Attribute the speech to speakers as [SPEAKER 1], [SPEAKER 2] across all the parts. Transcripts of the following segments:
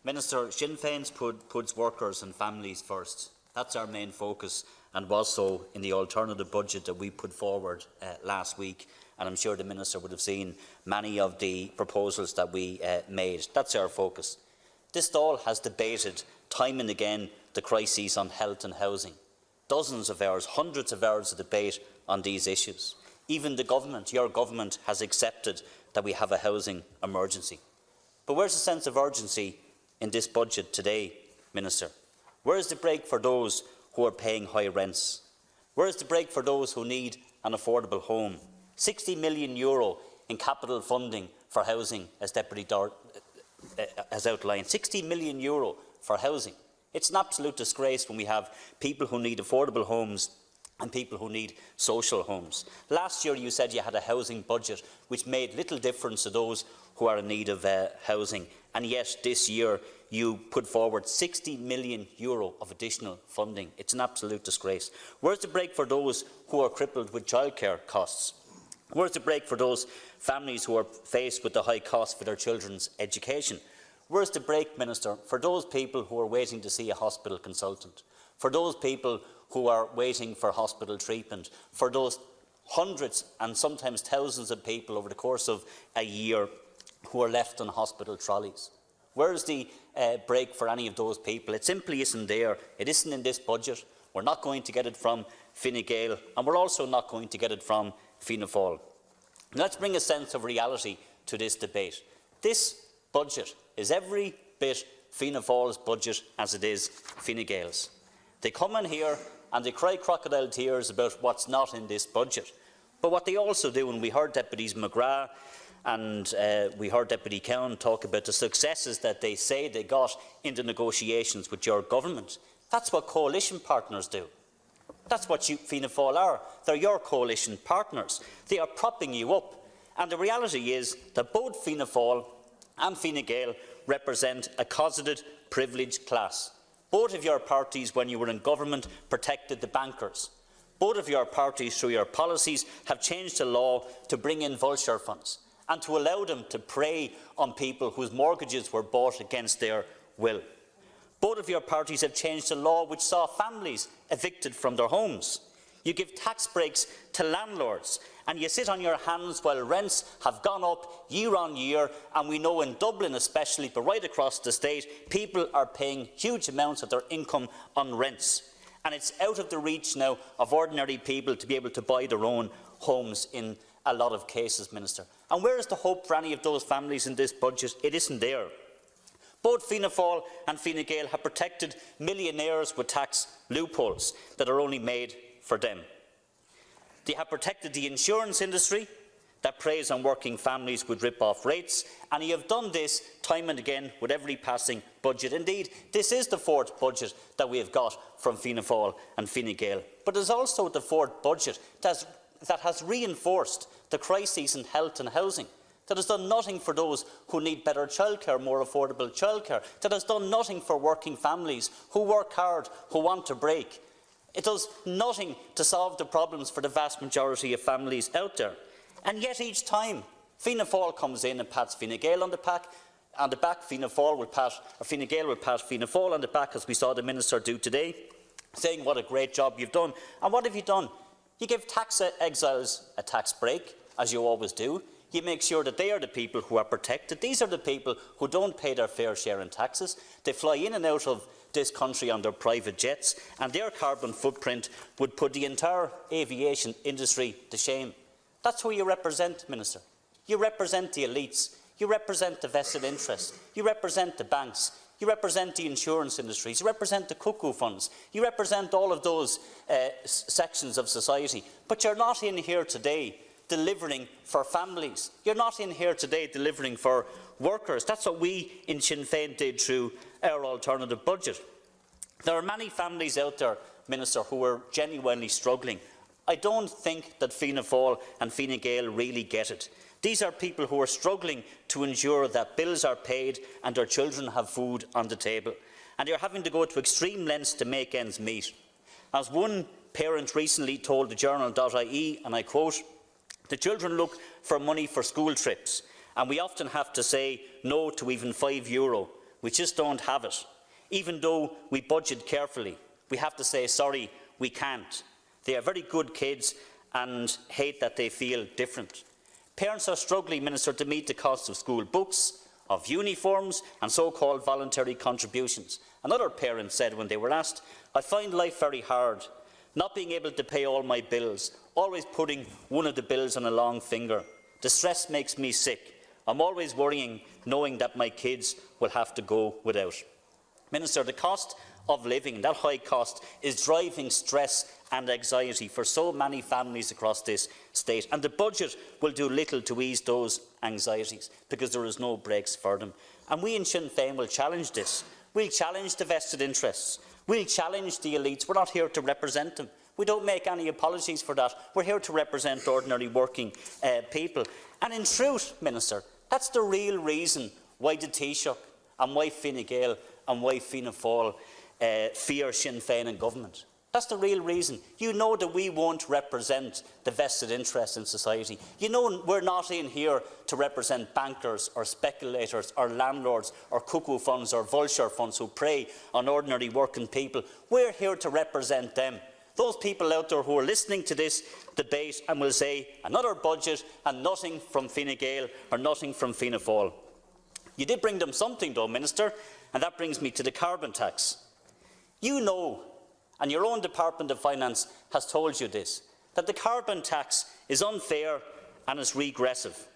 [SPEAKER 1] Minister, Sinn Féin puts workers and families first. That's our main focus, and was so in the alternative budget that we put forward last week. And I'm sure the Minister would have seen many of the proposals that we made. That's our focus. This Dáil has debated time and again the crises on health and housing. Dozens of hours, hundreds of hours of debate on these issues. Even the government, your government, has accepted that we have a housing emergency. But where's the sense of urgency in this budget today, Minister? Where is the break for those who are paying high rents? Where is the break for those who need an affordable home? €60 million in capital funding for housing, as Deputy Dart has outlined. €60 million for housing. It's an absolute disgrace when we have people who need affordable homes and people who need social homes. Last year you said you had a housing budget which made little difference to those who are in need of housing, and yet this year you put forward €60 million of additional funding. It's an absolute disgrace. Where's the break for those who are crippled with childcare costs? Where's the break for those families who are faced with the high cost for their children's education? Where's the break, Minister, for those people who are waiting to see a hospital consultant, for those people who are waiting for hospital treatment, for those hundreds and sometimes thousands of people over the course of a year who are left on hospital trolleys? Where is the break for any of those people? It simply isn't there. It isn't in this budget. We're not going to get it from Fine Gael, and we're also not going to get it from Fianna Fáil. Let's bring a sense of reality to this debate. This budget is every bit Fianna Fáil's budget as it is Fine Gael's. They come in here and they cry crocodile tears about what's not in this budget. But what they also do, and we heard Deputies McGrath and we heard Deputy Cowan talk about the successes that they say they got in the negotiations with your government. That's what coalition partners do. That's what Fianna Fáil are. They're your coalition partners. They are propping you up. And the reality is that both Fianna Fáil and Fine Gael represent a cosseted, privileged class. Both of your parties, when you were in government, protected the bankers. Both of your parties, through your policies, have changed the law to bring in vulture funds and to allow them to prey on people whose mortgages were bought against their will. Both of your parties have changed the law which saw families evicted from their homes. You give tax breaks to landlords, and you sit on your hands while rents have gone up year on year, and we know in Dublin especially, but right across the state, people are paying huge amounts of their income on rents. And it's out of the reach now of ordinary people to be able to buy their own homes in a lot of cases, Minister. And where is the hope for any of those families in this budget? It isn't there. Both Fianna Fáil and Fine Gael have protected millionaires with tax loopholes that are only made for them. They have protected the insurance industry that preys on working families with rip-off rates, and you have done this time and again with every passing budget. Indeed, this is the fourth budget that we have got from Fianna Fáil and Fine Gael. But it is also the fourth budget that has reinforced the crises in health and housing, that has done nothing for those who need better childcare, more affordable childcare, that has done nothing for working families who work hard, who want to break. It does nothing to solve the problems for the vast majority of families out there. And yet each time Fianna Fáil comes in and pats Fine Gael on the back, Fine Gael will pat Fianna Fáil on the back, as we saw the Minister do today, saying what a great job you've done. And what have you done? You give tax exiles a tax break, as you always do. You make sure that they are the people who are protected. These are the people who don't pay their fair share in taxes. They fly in and out of this country on their private jets, and their carbon footprint would put the entire aviation industry to shame. That's who you represent, Minister. You represent the elites. You represent the vested interests. You represent the banks. You represent the insurance industries. You represent the cuckoo funds. You represent all of those sections of society. But you're not in here today delivering for families. You're not in here today delivering for workers. That's what we in Sinn Féin did through our alternative budget. There are many families out there, Minister, who are genuinely struggling. I don't think that Fianna Fáil and Fine Gael really get it. These are people who are struggling to ensure that bills are paid and their children have food on the table. And they are having to go to extreme lengths to make ends meet. As one parent recently told the journal.ie, and I quote, "The children look for money for school trips, and we often have to say no to even €5. We just don't have it. Even though we budget carefully, we have to say, sorry, we can't. They are very good kids and hate that they feel different. Parents are struggling, Minister, to meet the cost of school books, of uniforms and so-called voluntary contributions. Another parent said when they were asked, I find life very hard, not being able to pay all my bills, always putting one of the bills on a long finger. The stress makes me sick. I'm always worrying, knowing that my kids will have to go without. Minister, the cost of living, that high cost, is driving stress and anxiety for so many families across this state, and the budget will do little to ease those anxieties because there is no brakes for them. And we in Sinn Féin will challenge this. We'll challenge the vested interests. We'll challenge the elites. We're not here to represent them. We don't make any apologies for that. We're here to represent ordinary working people. And in truth, Minister, that's the real reason why the Taoiseach and why Fine Gael and why Fianna Fáil fear Sinn Féin in government. That's the real reason. You know that we won't represent the vested interests in society. You know we're not in here to represent bankers or speculators or landlords or cuckoo funds or vulture funds who prey on ordinary working people. We're here to represent them. Those people out there who are listening to this debate and will say another budget and nothing from Fine Gael or nothing from Fianna Fáil. You did bring them something though, Minister, and that brings me to the carbon tax. You know, and your own Department of Finance has told you this, that the carbon tax is unfair and is regressive.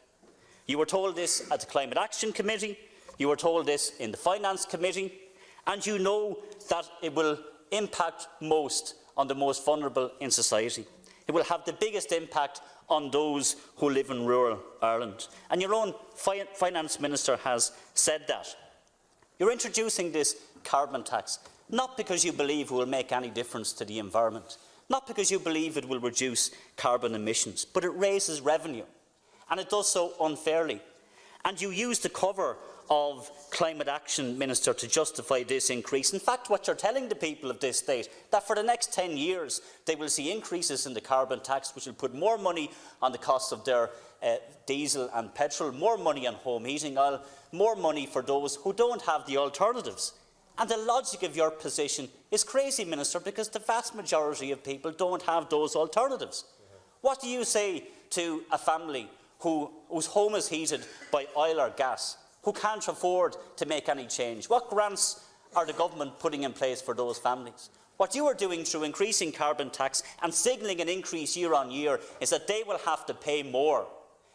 [SPEAKER 1] You were told this at the Climate Action Committee, you were told this in the Finance Committee, and you know that it will impact most on the most vulnerable in society. It will have the biggest impact on those who live in rural Ireland. And your own Finance Minister has said that. You're introducing this carbon tax not because you believe it will make any difference to the environment, not because you believe it will reduce carbon emissions, but it raises revenue, and it does so unfairly. And you use the cover of Climate Action, Minister, to justify this increase. In fact, what you're telling the people of this state, that for the next 10 years they will see increases in the carbon tax, which will put more money on the cost of their diesel and petrol, more money on home heating oil, more money for those who don't have the alternatives. And the logic of your position is crazy, Minister, because the vast majority of people don't have those alternatives. What do you say to a family whose home is heated by oil or gas, who can't afford to make any change? What grants are the government putting in place for those families? What you are doing through increasing carbon tax and signalling an increase year on year is that they will have to pay more.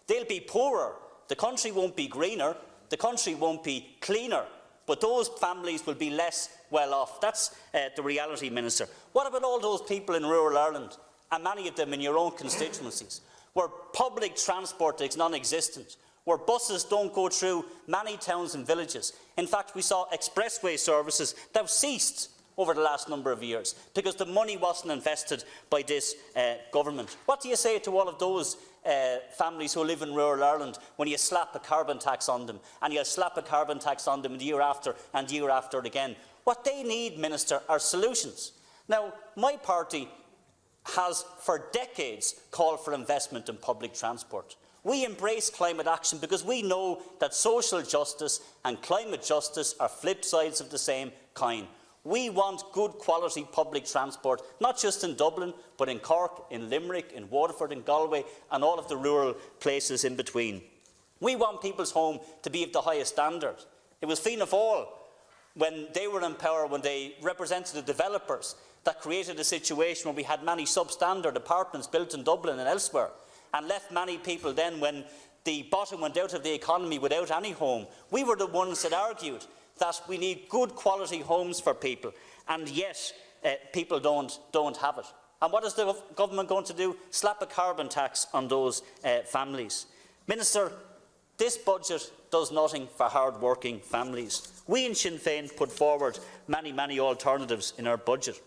[SPEAKER 1] They'll be poorer. The country won't be greener. The country won't be cleaner. But those families will be less well off. That's the reality, Minister. What about all those people in rural Ireland, and many of them in your own constituencies, where public transport is non-existent, where buses don't go through many towns and villages? In fact, we saw expressway services that have ceased over the last number of years because the money wasn't invested by this government. What do you say to all of those families who live in rural Ireland when you slap a carbon tax on them, and you slap a carbon tax on them the year after and the year after again? What they need, Minister, are solutions. Now, my party has for decades called for investment in public transport. We embrace climate action because we know that social justice and climate justice are flip sides of the same coin. We want good quality public transport, not just in Dublin, but in Cork, in Limerick, in Waterford, in Galway, and all of the rural places in between. We want people's home to be of the highest standard. It was Fianna Fáil, when they were in power, when they represented the developers, that created a situation where we had many substandard apartments built in Dublin and elsewhere, and left many people then, when the bottom went out of the economy, without any home. We were the ones that argued that we need good quality homes for people, and yet people don't have it. And what is the government going to do? Slap a carbon tax on those families. Minister, this budget does nothing for hard-working families. We in Sinn Féin put forward many alternatives in our budget.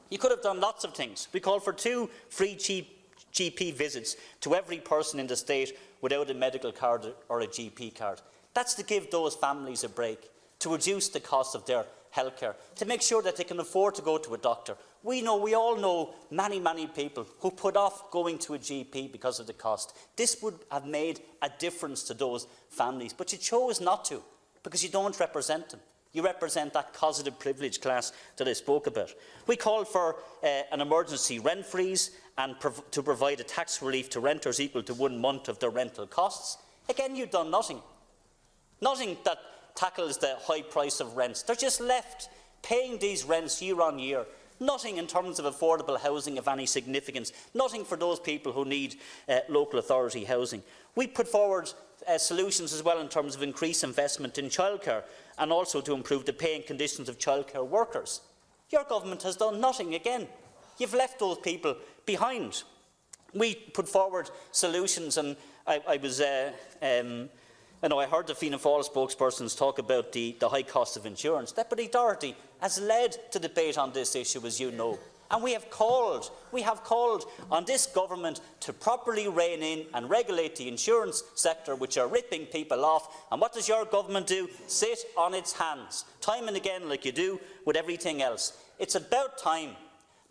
[SPEAKER 1] You could have done lots of things. We called for 2 free GP visits to every person in the state without a medical card or a GP card. That's to give those families a break, to reduce the cost of their healthcare, to make sure that they can afford to go to a doctor. We all know many people who put off going to a GP because of the cost. This would have made a difference to those families, but you chose not to, because you don't represent them. You represent that causative privileged class that I spoke about. We called for an emergency rent freeze and to provide a tax relief to renters equal to 1 month of their rental costs. Again, you've done nothing. Nothing that tackles the high price of rents. They're just left paying these rents year on year. Nothing in terms of affordable housing of any significance. Nothing for those people who need local authority housing. We put forward solutions as well in terms of increased investment in childcare and also to improve the pay and conditions of childcare workers. Your government has done nothing again. You've left those people behind. We put forward solutions, and I heard the Fianna Fáil spokespersons talk about the high cost of insurance. Deputy Doherty has led to debate on this issue, as you know. And we have called on this government to properly rein in and regulate the insurance sector, which are ripping people off. And what does your government do? Sit on its hands, time and again, like you do with everything else. It's about time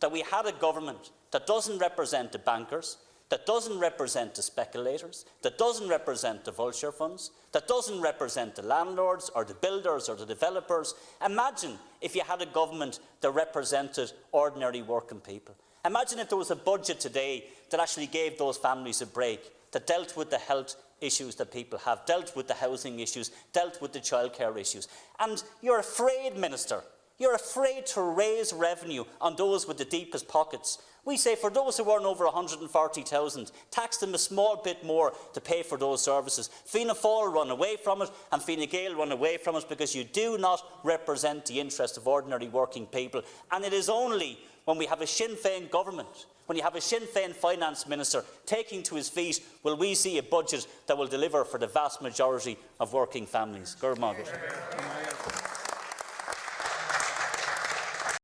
[SPEAKER 1] that we had a government that doesn't represent the bankers, that doesn't represent the speculators, that doesn't represent the vulture funds, that doesn't represent the landlords or the builders or the developers. Imagine if you had a government that represented ordinary working people. Imagine if there was a budget today that actually gave those families a break, that dealt with the health issues that people have, dealt with the housing issues, dealt with the childcare issues. And you're afraid, Minister, you're afraid to raise revenue on those with the deepest pockets. We say for those who earn over 140,000, tax them a small bit more to pay for those services. Fianna Fáil run away from it and Fine Gael run away from it because you do not represent the interest of ordinary working people. And it is only when we have a Sinn Féin government, when you have a Sinn Féin finance minister taking to his feet, will we see a budget that will deliver for the vast majority of working families. Gurmagat.